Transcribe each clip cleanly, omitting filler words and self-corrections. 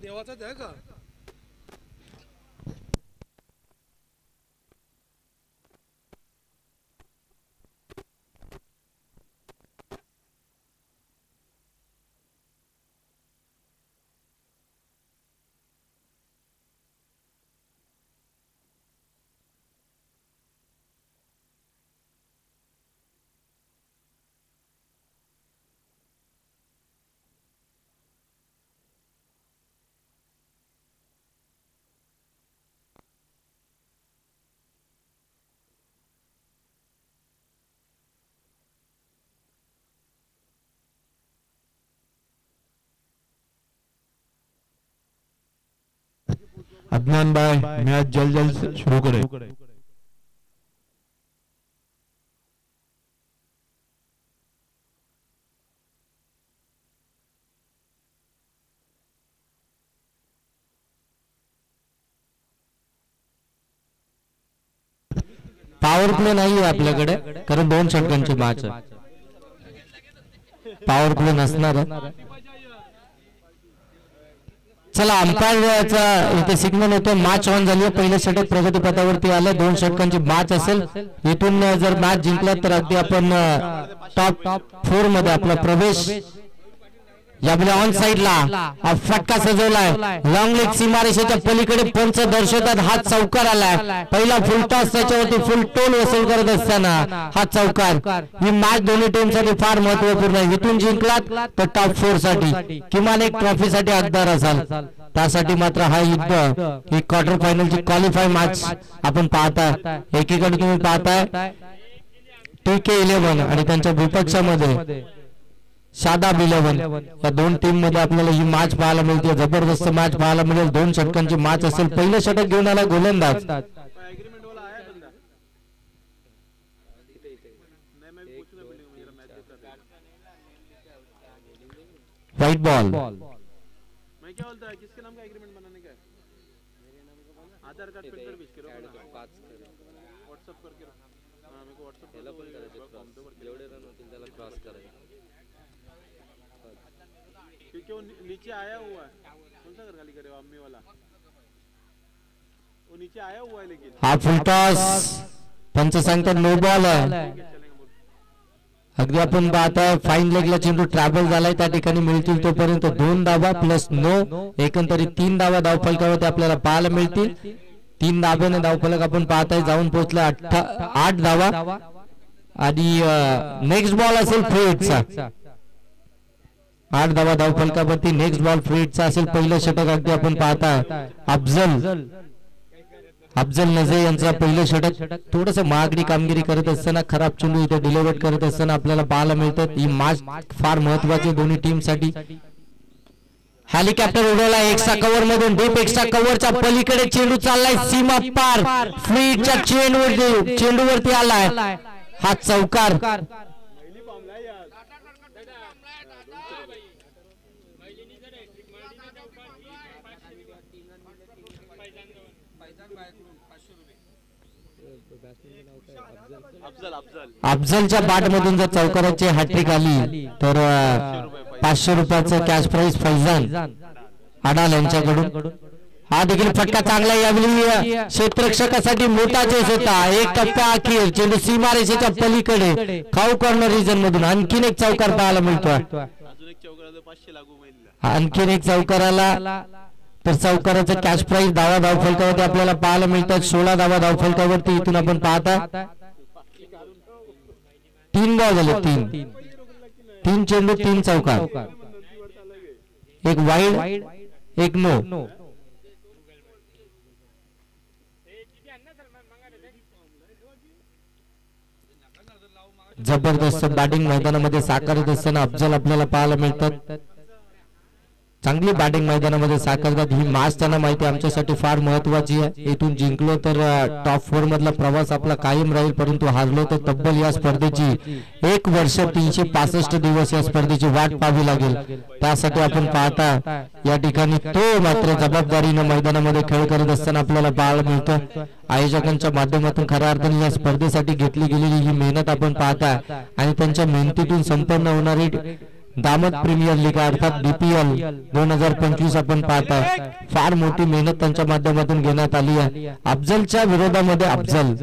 देवाचा द्या का अदनान भाई मैच जल्द जल्द शुरू करें। पॉवर प्ले नाही आहे आपल्याकडे कारण 2 षटकांची मॅच आहे. पॉवर प्ले नसणार. चला अंपायरचा इथे सिग्नल होतो. मॅच ऑन झाली आहे. पहिले षटक प्रगतीपथावरती आलं. 2 षटकांची मॅच असेल. इथून जर मॅच जिंकला तर अगदी आपण टॉप 4 मध्ये आपला प्रवेश. यामध्ये ऑन साइडला फटका सजवलाय. लॉंग लेग सीमारेषेच्या पलीकडे पंच दर्शवतात. हा चौकार आलाय. पहिला फुल टॉस त्याच्यावरती फुल टोल वसूल करत असताना हा चौकार. ही मॅच दोन्ही टीमसाठी फार महत्वपूर्ण आहे. इथून जिंकलात तर टॉप 4 साठी किमान एक ट्रॉफीसाठी हकदार असाल. त्यासाठी मात्र हा युद्ध ही क्वार्टर फायनलची क्वालिफाय मॅच आपण पाहताय. एकीकडे तुम्ही पाहताय TK11 आणि त्यांच्या विपक्षामध्ये शादाब 11 या 2 टीम मध्ये आपल्याला ही मॅच पाहायला मिळते. जबरदस्त मॅच पाहायला मिळेल. 2 षटकांची मॅच असेल. पहिलं षटक घेऊन आला गोलंदाज व्हाइट बॉल. मैं क्या बोलता है किसके नाम का एग्रीमेंट बनाने का है? आधार कार्ड प्रिंट कर भेज के व्हाट्सएप करके हां मेरे को व्हाट्सएप याला पण करायचं एवढे रन होतील त्याला क्रॉस करायचं क्योंकि वो नीचे आया हुआ है. कौन सा घर खाली करे अम्मी वाला वो नीचे आया हुआ है लेकिन हा फुल टॉस पंच सांगतात नो बॉल आहे. अगदी आपण पाहताय फाईन लेगला चेंडू ट्रॅव्हल झालाय. त्या ठिकाणी मिळतील तोपर्यंत 2 धावा प्लस नो एकंदरीत 3 धावा धावफलकावरती आपल्याला पाहायला मिळतील. 3 धाब्याने धावफलक आपण पाहताय जाऊन पोहोचला 8 धावा. आणि नेक्स्ट बॉल असेल फ्री हिटचा. 8 धावा धावफलकावरती नेक्स्ट बॉल फ्री हिटचा असेल. पहिलं षटक अगदी आपण पाहताय अफजल नझे यांचा पहिलं षटक. थोडस महागडी कामगिरी करत असताना खराब चेंडू इथे डिलिव्हर करत असताना आपल्याला पाहायला मिळतात. ही मॅच फार महत्वाची दोन्ही टीम साठी. हेलिकॉप्टर उडवला एक्स्ट्रा कव्हर मधून डीप एक्स्ट्रा कव्हरच्या पलीकडे चेंडू चाललाय सीमा पार. फ्री हिटच्या चेंडूवरती आलाय हा चौकार. अफजलच्या बॅट मधून जर चौकाराची हॅट्रिक आली तर 500 रुपयाचं कॅश प्राइज फैजान अडाल यांच्याकडून. हा देखील फटका चांगला. यावेळी क्षेत्ररक्षकासाठी मोठा चेस होता. एक टप्प्या अखेर चेंडू सीमारेषेच्या पलीकडे खाऊ कॉर्नर रिजन मधून आणखीन एक चौकार पाहायला मिळतोय. आणखीन एक चौकाराला तर चौकाराचं कॅश प्राइज धावा धावफलकावरती आपल्याला पाहायला मिळतात. 16 धावा धावफलकावरती इथून आपण पाहता 3 बॉल झाले. 3 चेंडू 3 चौकार. एक वाईड एक नो. जबरदस्त बॅटिंग मैदानामध्ये साकारत असताना अफजल आपल्याला पाहायला मिळतात. चांगली बॅटिंग मैदानामध्ये साकारतात. ही मॅच त्यांना माहिती आमच्यासाठी फार महत्वाची आहे. इथून जिंकलो तर टॉप 4 मधला प्रवास आपला कायम राहील. परंतु हारलो तर तब्बल या स्पर्धेची 1 वर्ष 365 दिवस या स्पर्धेची वाट पाहावी लागेल. त्यासाठी आपण पाहता या ठिकाणी तो मात्र जबाबदारीने मैदानामध्ये खेळ करत असताना आपल्याला पाहायला मिळतं. आयोजकांच्या माध्यमातून खऱ्या अर्थाने या स्पर्धेसाठी घेतली गेलेली ही मेहनत आपण पाहता आणि त्यांच्या मेहनतीतून संपन्न होणारी दामद प्रीमियर लीग अर्थात DPL 2025 आपण पाहताय. फार मोठी मेहनत त्यांच्या माध्यमातून घेण्यात आली आहे. अफजलच्या विरोधामध्ये अफजल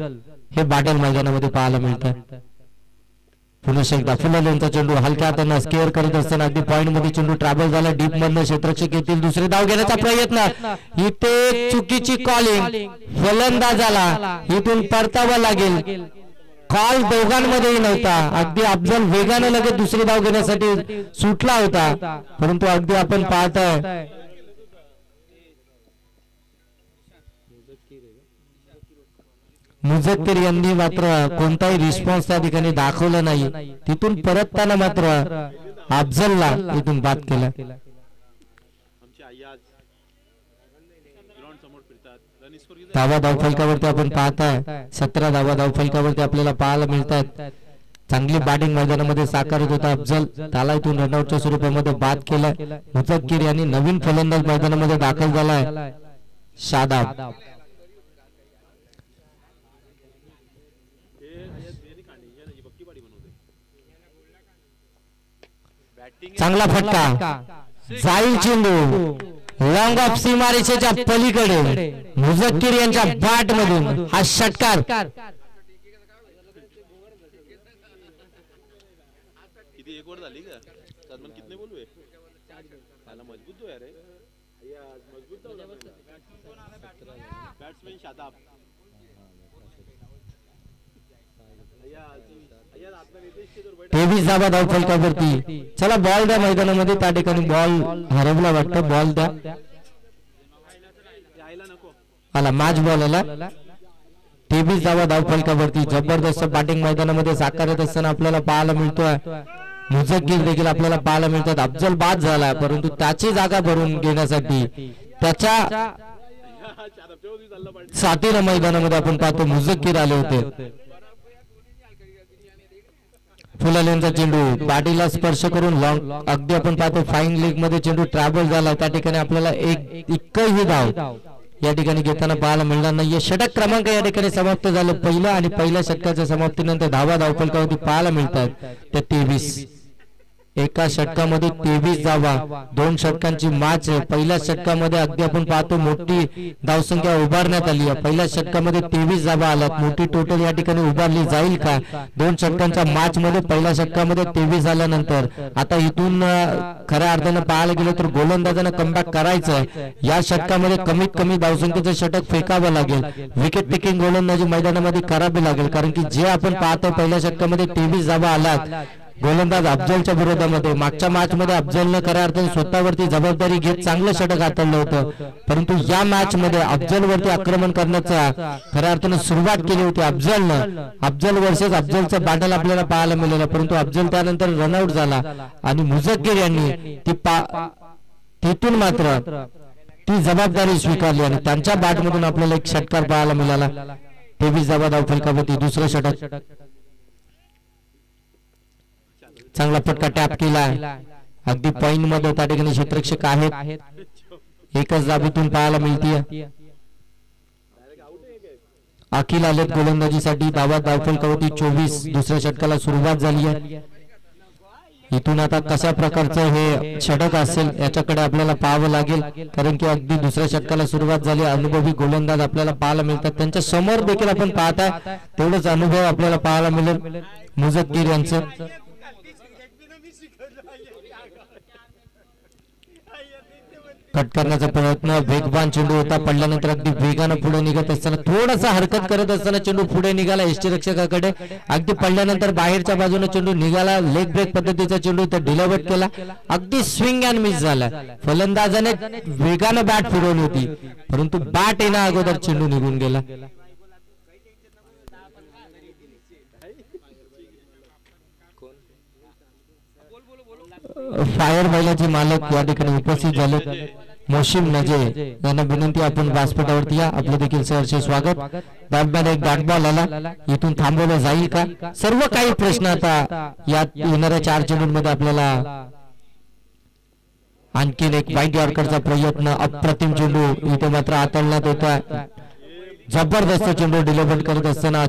हे बाटल मैदानामध्ये पाहायला मिळतं. पुन्हा एकदा फुलाल यांचा चेंडू हलक्या हाताने स्केअर करत असताना अगदी पॉइंट मध्ये चेंडू ट्रॅव्हल झाला. डीप मधनं क्षेत्ररक्षक येतील. दुसरे धाव घेण्याचा प्रयत्न. इथे चुकीची कॉलिंग फलंदाजाला इथून परतावा लागेल. कॉल दोघांमध्येही नव्हता. अगदी अफजल वेगाने लगेच दुसरी धाव घेण्यासाठी सुटला होता, परंतु अगदी आपण पाहताय मुझक्किर यांनी मात्र कोणताही रिस्पॉन्स त्या ठिकाणी दाखवला नाही. तिथून परतताना मात्र अफजलला इथून बाद केला. धावा धावफलकावरती आपण पाहताय 17 धावा धावफलकावरती आपल्याला पाहायला मिळतात. चांगली बॅटिंग मैदानामध्ये साकारत होता अफजल. त्याला इथून रनआउटच्या स्वरूपामध्ये बाद केला. मुझक्किर यांनी नवीन फलंदाज मैदानामध्ये दाखल झालाय शादाब. चांगला फटका. जाईल चेंडू लॉंग ऑफ सीमारेषेच्या पलीकडे. मुझक्किर यांच्या बॅट मधून हा षटकार. किती एक ओव्हर झाली का सलमान? कितने बोलवे त्याला मजबूत तो यार मजबूत बॅट्समॅन शादाब. 23 धावा धावफलकावरती. चला बॉल द्या मैदानामध्ये. त्या ठिकाणी बॉल हरवला वाटतं. बॉल द्या. आला मॅच बॉल आला. 23 धावा धावफलकावरती. जबरदस्त बॅटिंग मैदानामध्ये साकारत असताना आपल्याला पाहायला मिळतोय. मुझक्किर देखील आपल्याला पाहायला मिळतात. अफजल बाद झाला, परंतु त्याची जागा भरून घेण्यासाठी त्याच्या साथीला मैदानामध्ये आपण पाहतो मुझक्किर आले होते. फुलाल यांचा चेंडू बॅटीला स्पर्श करून लॉंग. अगदी आपण पाहतो फाईन लीग मध्ये चेंडू ट्रॅव्हल झाला. त्या ठिकाणी आपल्याला एकही धाव या ठिकाणी घेताना पाहायला मिळणार नाहीये. षटक क्रमांक या ठिकाणी समाप्त झालं. पहिलं आणि पहिल्या षटकाच्या समाप्तीनंतर धावा धावफलकावरती पाहायला मिळतात त्या 23. एका षटकामध्ये 23 धावा. 2 षटकांची मॅच आहे. पहिल्या षटकामध्ये अगदी आपण पाहतो मोठी धावसंख्या उभारण्यात आली आहे. पहिल्या षटकामध्ये 23 धावा आल्यात. मोठी टोटल या ठिकाणी उभारली जाईल का? 2 षटकांच्या मॅच मध्ये पहिल्या षटकामध्ये 23 झाल्यानंतर आता इथून खऱ्या अर्थानं पाहायला गेलं तर गोलंदाजांना कमबॅक करायचं आहे. या षटकामध्ये कमीत कमी धावसंख्येचं षटक फेकावं लागेल. विकेट टेकिंग गोलंदाजी मैदानामध्ये करावी लागेल, कारण की जे आपण पाहतो पहिल्या षटकामध्ये 23 धावा आल्यात गोलंदाज अफजलच्या विरोधामध्ये. मागच्या मॅच मध्ये अफजलनं खऱ्या अर्थाने स्वतःवरती जबाबदारी घेत चांगलं षटक हाताळलं होतं, परंतु या मॅच मध्ये अफजलवरती आक्रमण करण्याचा खऱ्या अर्थाने सुरुवात केली होती अफजलनं. अफजल वर्सेस अफजलचं बॅटल आपल्याला पाहायला मिळालं, परंतु अफजल त्यानंतर रनआउट झाला आणि मुझक्किर यांनी तिथून मात्र ती जबाबदारी स्वीकारली आणि त्यांच्या बॅटमधून आपल्याला एक षटकार पाहायला मिळाला. 23 धावा धावफलकावरती दुसरं षटक. चांगला फटका टॅप केला. अगदी पॉइंट मध्ये त्या ठिकाणी क्षेत्ररक्षक आहेत. एकच धाबीतून पाहायला मिळते. अखिल आलेत गोलंदाजीसाठी. धावा धावफलकावरती 24. दुसऱ्या षटकाला सुरुवात झाली आहे. इथून आता कशा प्रकारचं हे षटक असेल याच्याकडे आपल्याला पाहावं लागेल, कारण की अगदी दुसऱ्या षटकाला सुरुवात झाली. अनुभवी गोलंदाज आपल्याला पाहायला मिळतात. त्यांच्या समोर देखील आपण पाहताय तेवढंच अनुभव आपल्याला पाहायला मिळेल मुझक्किर यांचं. कट करण्याचा प्रयत्न. वेगवान चेंडू होता. पडल्यानंतर अगदी वेगानं पुढे निघत असताना थोडासा हरकत करत असताना चेंडू पुढे निघाला यष्टीरक्षकाकडे. अगदी पडल्यानंतर बाहेरच्या बाजूने चेंडू निघाला. लेग ब्रेक पद्धतीचा चेंडू इथे डिलिव्हर केला. अगदी स्विंग अँड मिस झाला. फलंदाजाने वेगानं बॅट फिरवली होती, परंतु बॅट येण्या अगोदर चेंडू निघून गेला. फायर बैलाचे मालक या ठिकाणी उपस्थित झाले. मोशिम नजे यांना विनंती आपण व्यासपीठावरती या. आपलं देखील सहर्ष स्वागत. बॅटमॅन एक डॉट बॉल आला. इथून थांबवलं जाईल का? सर्व काही प्रश्न आता यात येणाऱ्या 4 चेंडूंमध्ये आपल्याला. आणखीन एक वाईट यॉर्करचा प्रयत्न. अप्रतिम चेंडू इथे मात्र हाताळण्यात होता. जबरदस्त चेंडू डिलिव्हर करत असताना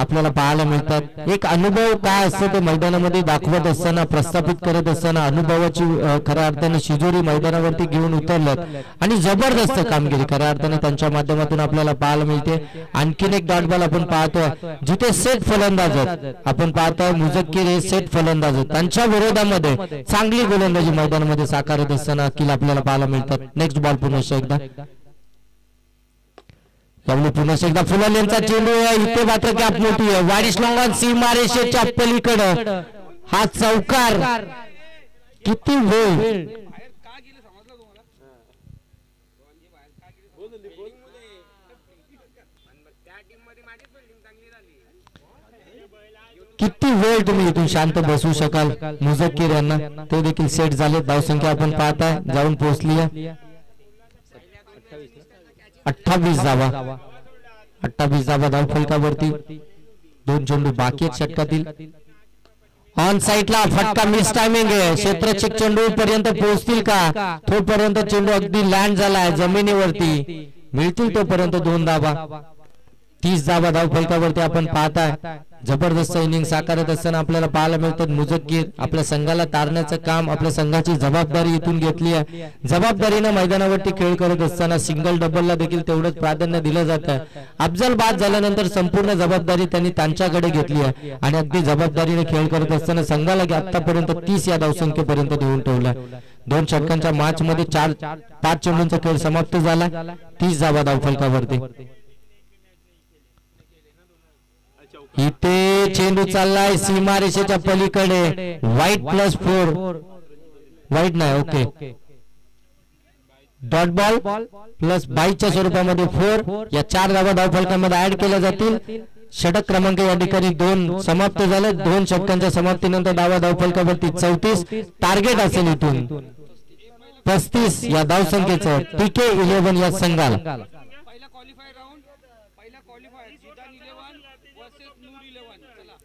आपल्याला पाहायला मिळतात. एक अनुभव काय असतं ते मैदानामध्ये दाखवत असताना, प्रस्थापित करत असताना अनुभवाची खऱ्या अर्थाने शिजोरी मैदानावरती घेऊन उतरल्यात आणि जबरदस्त कामगिरी खऱ्या अर्थाने त्यांच्या माध्यमातून आपल्याला पाहायला मिळते. आणखीन एक डॉट बॉल आपण पाहतो जिथे सेट फलंदाज आपण पाहतोय. मुझक्कीर हे सेट फलंदाज त्यांच्या विरोधामध्ये चांगली गोलंदाजी मैदानामध्ये साकारत असताना अखिल आपल्याला पाहायला मिळतात. नेक्स्ट बॉल पुन्हा एकदा पुन्हा एकदा फुलाल यांचा चेंडू इथे मात्र गॅप मोठी आहे. वाडिश लॉंगॉन सीमारेषेच्या पलीकडं हा चौकार किती वेळ किती वेळ तुम्ही इथून शांत बसू शकाल. मुझक्कीर यांना ते देखील सेट झाले. धावसंख्या आपण पाहताय जाऊन पोहोचली आहे 28 धावा. 28 धावा धाव फलकावरती. 2 चेंडू बाकी आहेत षटकातील. ऑन साइडला फटका मिस टायमिंग आहे. क्षेत्ररक्षक चेंडू पर्यंत पोहोचतील का तोपर्यंत चेंडू अगदी लँड झालाय जमिनीवरती. मिळतील तोपर्यंत 2 धावा. 30 धावा धाव फलकावरती आपण पाहताय. जबरदस्त इनिंग साकारत असताना आपल्याला पाहायला मिळतात. मुझक्कीर आपल्या संघाला तारण्याचं काम, आपल्या संघाची जबाबदारी इथून घेतली आहे. जबाबदारीनं मैदानावरती खेळ करत असताना सिंगल डबलला देखील तेवढंच प्राधान्य दिलं जातं. अफजल बाद झाल्यानंतर संपूर्ण जबाबदारी त्यांनी त्यांच्याकडे घेतली आहे आणि अगदी जबाबदारीने खेळ करत असताना संघाला आतापर्यंत 30 या धावसंख्येपर्यंत देऊन ठेवला. 2 षटकांच्या मॅच मध्ये 5 चेंडूंचा खेळ समाप्त झाला. 30 धावा धाव फलकावरती. इथे चेंडू चाललाय सीमारेषेच्या पलीकडे. वाईट +4 वाईट नाही ओके. डॉट बॉल +22च्या स्वरूपामध्ये 4 या 4 धावा धाव फलकामध्ये ऍड केल्या जातील. षटक क्रमांक या ठिकाणी 2 समाप्त झाले. 2 षटकांच्या समाप्तीनंतर धावा धाव फलकावरती 34. टार्गेट असेल इथून 35 या धावसंख्येचं TK 11 या संघाला.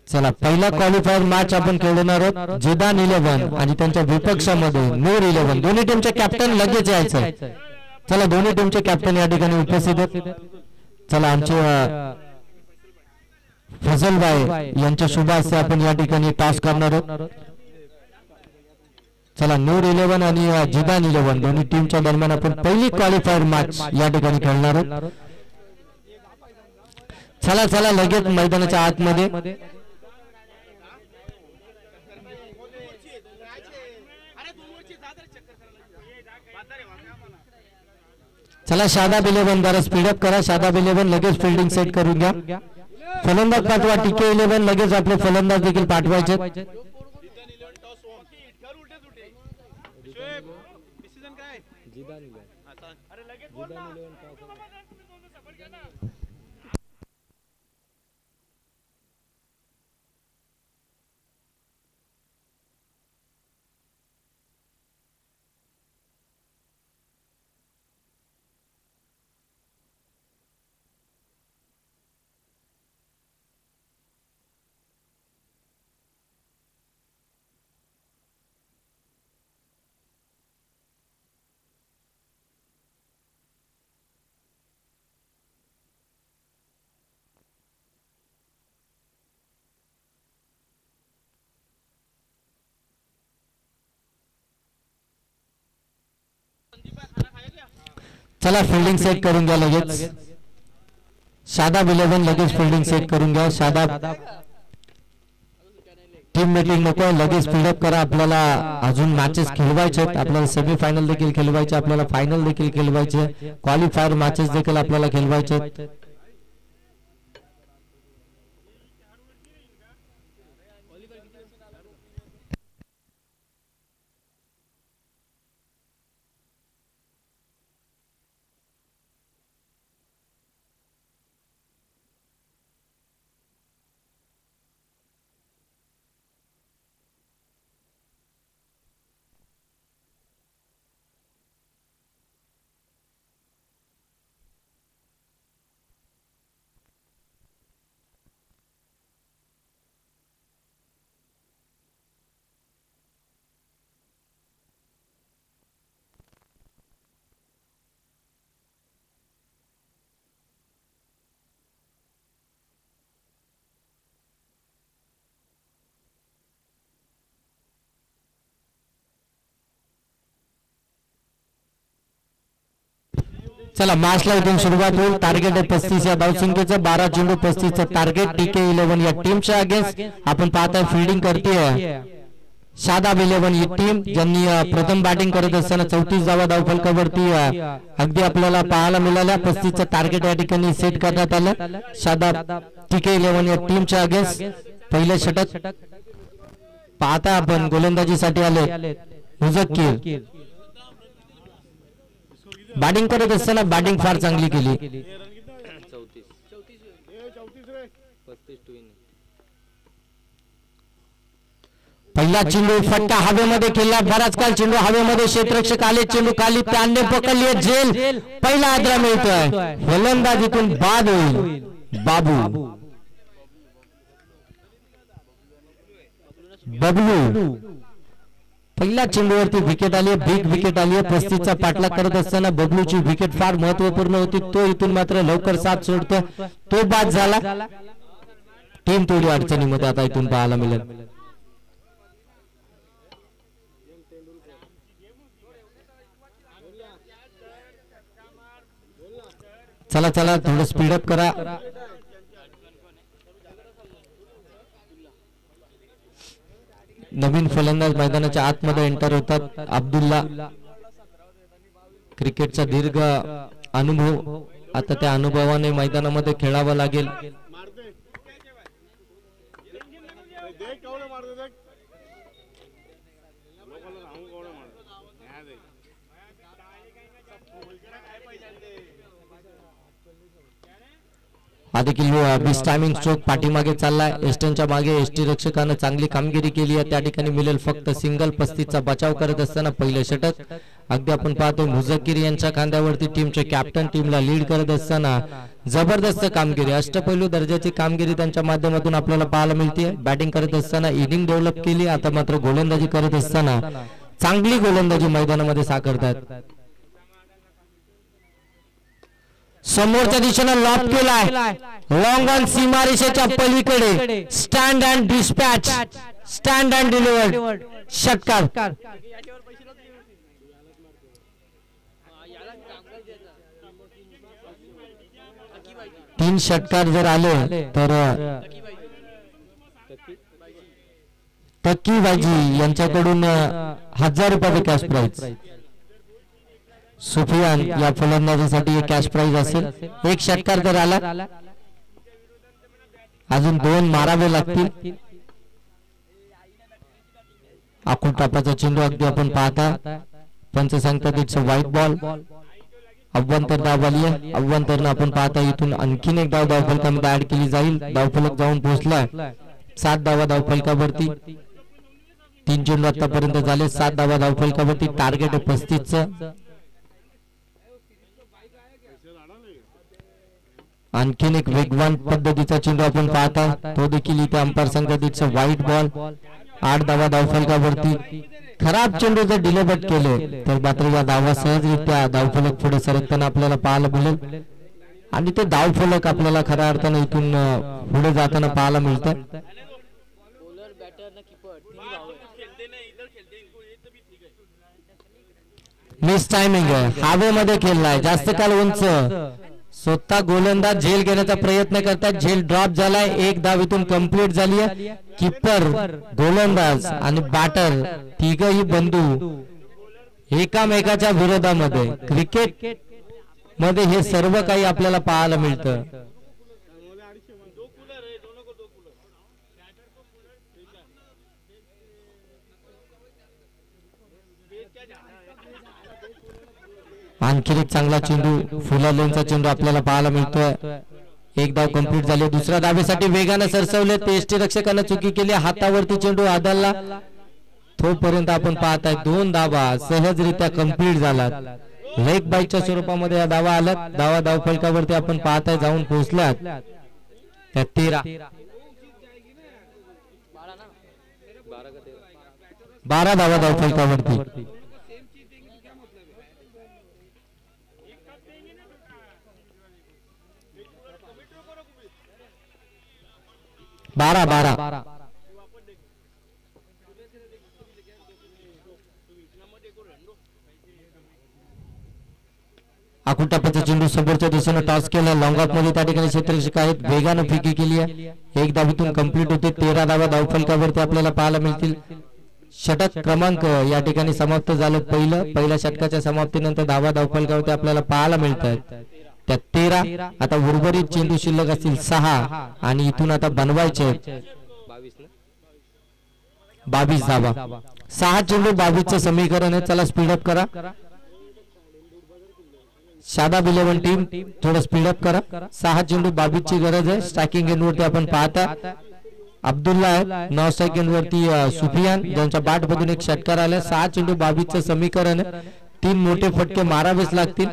चला पहिला क्वालिफायर मॅच आपण खेळणार आहोत. जिदान 11 आणि त्यांच्या विपक्षामध्ये नूर 11. दोन्ही टीमचे कॅप्टन लगेच यायचं. चला दोन्ही टीमचे कॅप्टन या ठिकाणी उपस्थित आहेत. चला आमचे फजलभाई यांच्या शुभ हस्ते आपण या ठिकाणी टॉस करणार आहोत. चला नूर 11 आणि जिदान 11 दोन्ही टीमच्या दरम्यान आपण पहिली क्वालिफायर मॅच या ठिकाणी खेळणार आहोत. चला चला लगेच मैदानाच्या आतमध्ये. चला शादाब 11 जरा स्पीडअप करा. शादाब 11 लगेच फिल्डिंग सेट करून घ्या. फलंदाज पाठवा. TK 11 लगेच आपले फलंदाज देखील पाठवायचे. चला फिल्डिंग सेट करून घ्या लगेच. शादाब 11 लगेच फिल्डिंग सेट करून घ्या. शादाब टीम मीटिंग नको लगेच स्पीडअप करा. आपल्याला अजून मॅचेस खेळवायचे आहेत. आपल्याला सेमीफायनल देखील खेळवायचे. आपल्याला फायनल देखील खेळवायचे. क्वालिफायर मॅचेस देखील आपल्याला खेळवायचे. चला मॅचला इथून सुरुवात होईल. टार्गेट आहे 35 या धावसंख्येचं. 12 चेंडू 35चं टार्गेट. TK11 या टीमच्या अगेन्स्ट आपण पाहताय फिल्डिंग करते शादाब 11 ही टीम, ज्यांनी प्रथम बॅटिंग करत असताना 34 धावा धावफलकावरती अगदी आपल्याला पाहायला मिळाल्या. 35चं टार्गेट या ठिकाणी सेट करण्यात आलं. शादाब TK11 या टीमच्या अगेन्स्ट पहिले षटक पाहता आपण. गोलंदाजीसाठी आले मुझक्कीर. बॅटिंग करत असताना बॅटिंग फार चांगली केली. 34 पहिला चेंडू फटका हवेमध्ये केला. बराच काळ चेंडू हवेमध्ये. क्षेत्ररक्षक आले. चेंडू खाली त्यांनी पकडली. झेल पहिला आदरा मिळतोय. फलंदाजीतून बाद होईल. बाबू बबलू पहिल्या चेंडूवरती विकेट आली. बिग विकेट आली. 35चा पाठलाग करत असताना बबलूची विकेट फार महत्वपूर्ण होती. तो इथून मात्र लवकर साथ सोडतो. तो बाद झाला. टीम थोडी अडचणीमध्ये आता इथून पाहायला मिळेल. चला चला थोडं स्पीडअप करा. नवीन फलंदाज मैदानाच्या आतमध्ये एंटर होतात. अब्दुल्ला, क्रिकेटचा दीर्घ अनुभव. आता त्या अनुभवाने मैदानामध्ये खेळावं लागेल. हा देखील टायमिंग स्ट्रोक पाठीमागे चाललाय. एस्टनच्या मागे एसटी रक्षकानं चांगली कामगिरी केली आहे. त्या ठिकाणी मिळेल फक्त सिंगल. 35चा बचाव करत असताना पहिले षटक अगदी आपण पाहतो मुझक्कीर यांच्या खांद्यावरती. टीमचे कॅप्टन टीमला लीड करत असताना जबरदस्त कामगिरी, अष्टपैलू दर्जाची कामगिरी त्यांच्या माध्यमातून आपल्याला पाहायला मिळते. बॅटिंग करत असताना इनिंग डेव्हलप केली. आता मात्र गोलंदाजी करत असताना चांगली गोलंदाजी मैदानामध्ये साकारतात. समोरच्या दिशेने लॉक केलाय. लॉंग ऑन सीमारेषेच्या पलीकडे. Stand and dispatch. Stand and delivered. षटकार. 3 षटकार जर आले तर तक्की बाजी यांच्याकडून 1000 रुपये कॅश प्राइज. सुफियान या फलंदाजीसाठी एक कॅश प्राइज असेल. 1 षटकार जर आला अजून 2 मारावे लागतील. आखून टापाचा चेंडू अगदी आपण पाहता. पंच सांगतात इट्स अ व्हाईट बॉल. अव्वंतर धाव आली आहे. अव्वंतरनं आपण पाहता इथून आणखीन एक धाव धावफलकामध्ये ऍड केली जाईल. धावफलक जाऊन पोहोचलाय 7 धावा धावफलकावरती. 3 चेंडू आतापर्यंत झाले. 7 धावा धावफलकावरती. टार्गेट 35चं. आणखीन एक वेगवान पद्धतीचा चेंडू आपण पाहता. तो देखील इथे अंपायर सांगतात इट्स अ व्हाईट बॉल. 8 धावा धावफलकावरती. खराब चेंडू जर डिलेबट केले तर मात्र या धावा सहजरित्या धावफलक पुढे सरकताना आपल्याला पाहायला मिळेल. आणि ते धावफलक आपल्याला खऱ्या अर्थाने इथून पुढे जाताना पाहायला मिळतं. मिस टायमिंग आहे. हवेमध्ये खेळलाय. जास्त काळ उंच. स्वतः गोलंदाज झेल घेण्याचा प्रयत्न करतात. झेल ड्रॉप झालाय. 1 धाव इथून कंप्लीट झाली आहे. कीपर, गोलंदाज आणि बॅटर तिघही बंधू एकामेकाच्या विरोधामध्ये. क्रिकेट मध्ये हे सर्व काही आपल्याला पाहायला मिळतं. आणखी एक चांगला चेंडू, फुलालेंचा चेंडू आपल्याला पाहायला मिळतोय. 1 धाव कंप्लीट झाली. दुसऱ्या धावेसाठी वेगाने सरसवले. टेस्ट रक्षकाने चुकी केली. हातावरती चेंडू आदळला. तोपर्यंत आपण पाहताय 2 धावा सहजरित्या कंप्लीट झाला. लेग बाईच्या स्वरूपामध्ये या धावा आल्यात. धावा धावफलकावरती आपण पाहताय जाऊन पोहोचल्यात 13. 12 धावा धावफलकावरती. 12. आकुटापाचा चेंडू समोरच्या दिशेने टॉस केला. लॉंग ऑफ मध्ये त्या ठिकाणी क्षेत्ररक्षक आहेत, वेगानं फेकी केली आहे. एक धावेतून कंप्लीट होते. 13 धावा धावफलकावरती आपल्याला पाहायला मिळतील. षटक क्रमांक या ठिकाणी समाप्त झालं. पहिल्या षटकाच्या समाप्तीनंतर धावा धावफलकावरती आपल्याला पाहायला मिळत आहेत. त्या 13. आता उर्वरित चेंडू शिल्लक असतील 6 आणि इथून आता बनवायचे 22 धावा. 6 चेंडू 22चं समीकरण आहे. चला स्पीडअप करा. शादाब 11 टीम थोडं स्पीडअप करा. 6 चेंडू 22ची गरज आहे. स्ट्रायकिंग एंडवरती आपण पाहता अब्दुल्ला आहे. 9 स्ट्रायक एंडवरती सुफियान ज्यांच्या बॅट मधून एक षटकार आला. 6 चेंडू 22चं समीकरण आहे. 3 मोठे फटके मारावेच लागतील.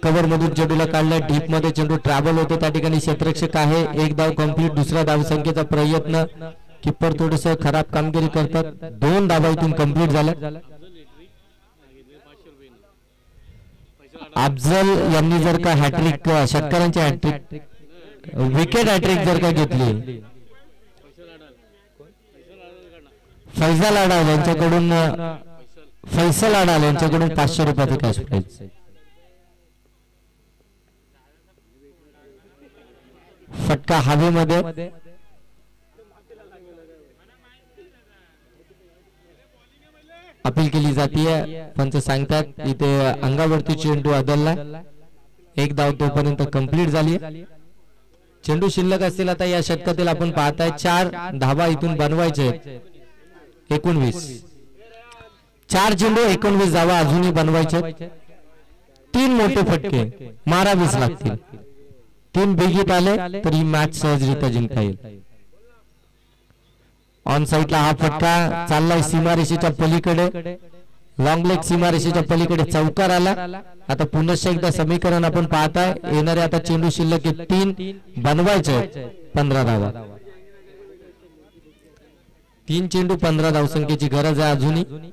कव्हर मधून चेंडूला काढलाय. डीप मध्ये चेंडू ट्रॅव्हल होतो. त्या ठिकाणी क्षेत्ररक्षक आहे. एक धाव कंप्लीट. दुसऱ्या धावसंख्येचा प्रयत्न. किप्पर थोडस खराब कामगिरी करतात. 2 धावा इथून कंप्लीट झाल्या. अफजल यांनी जर का हॅट्रिक षटकारांची हॅट्रिक विकेट हॅट्रिक जर का घेतली. फैजल अडाल यांच्याकडून 500 रुपयाचं कॅश प्राइज. फटका हवेमध्ये. अपील केली जाते. पंच सांगतात इथे अंगावरती चेंडू आदलला. एक धाव तोपर्यंत कंप्लीट झाली. चेंडू शिल्लक असतील आता या षटकातील आपण पाहताय 4 धावा इथून बनवायचे. 19 4 चेंडू 19 धावा अजूनही बनवायचे. 3 मोठे फटके मारावेच लागतील. 3 बिगीत आले तर ही मॅच सहजरित्या जिंकता येईल. ऑन साइडला हा फटका चाललाय सीमारेषेच्या पलीकडे. लॉंग लेग सीमारेषेच्या पलीकडे चौकार आला. आता पुनश्च एकदा समीकरण आपण पाहताय. येणारे आता चेंडू शिल्लक 3 बनवायचे 15 धावा. 3 चेंडू 15 धावसंख्येची गरज आहे अजूनही.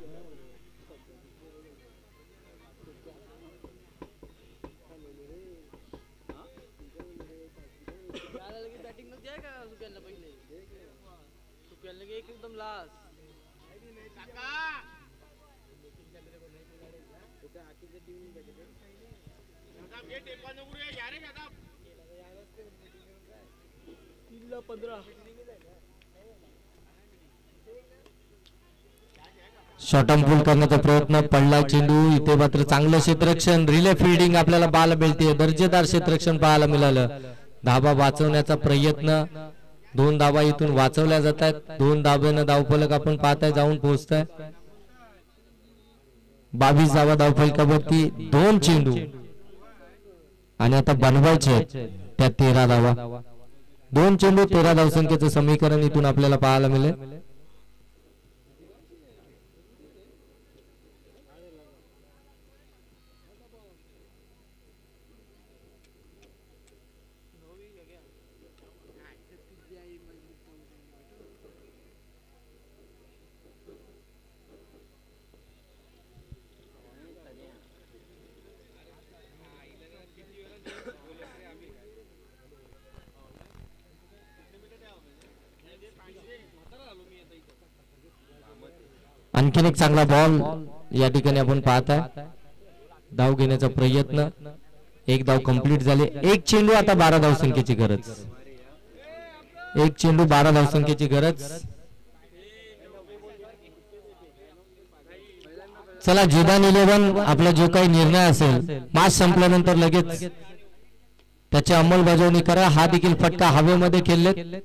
शॉर्ट ऑन पूल करण्याचा प्रयत्न. पडला चेंडू. इथे मात्र चांगलं क्षेत्ररक्षण. रिले फिल्डिंग आपल्याला पाहायला मिळते. दर्जेदार क्षेत्ररक्षण पाहायला मिळालं. धाबा वाचवण्याचा प्रयत्न. 2 धाबा इथून वाचवल्या जात आहेत. 2 धाब्यानं धावफलक आपण पाहताय जाऊन पोहोचताय. 22 धावा धावफलकावरती. 2 चेंडू आणि आता बनवायचे त्या 13 धावा. 2 चेंडू 13 धावसंख्येचं समीकरण इथून आपल्याला पाहायला मिळेल. आणखीन एक चांगला बॉल या ठिकाणी आपण पाहताय. धाव घेण्याचा प्रयत्न. 1 धाव कंप्लीट झाले. 1 चेंडू आता 12 धावसंख्येची गरज. 1 चेंडू 12 धावसंख्येची गरज. चला जिदान 11 आपला जो काही निर्णय असेल मॅच संपल्यानंतर लगेच त्याची अंमलबजावणी करा. हा देखील फटका हवेमध्ये खेळले.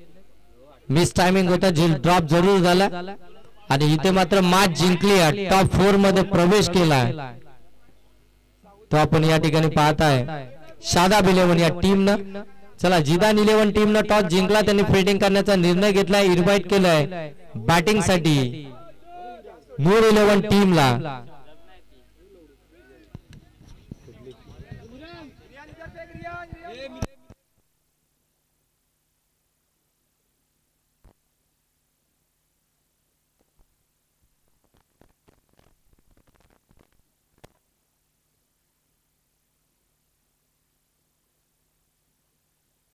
मिस टायमिंग होता. ड्रॉप जरूर झाला आणि इथे मात्र मॅच जिंकली. टॉप 4 मध्ये प्रवेश केला तो आपण या ठिकाणी पाहताय. शादाब 11 या टीमनं. चला जिदान 11 टीमनं टॉस जिंकला. त्यांनी फिल्डिंग करण्याचा निर्णय घेतलाय. इन्व्हाइट केलाय बॅटिंग साठी नूर 11 टीमला.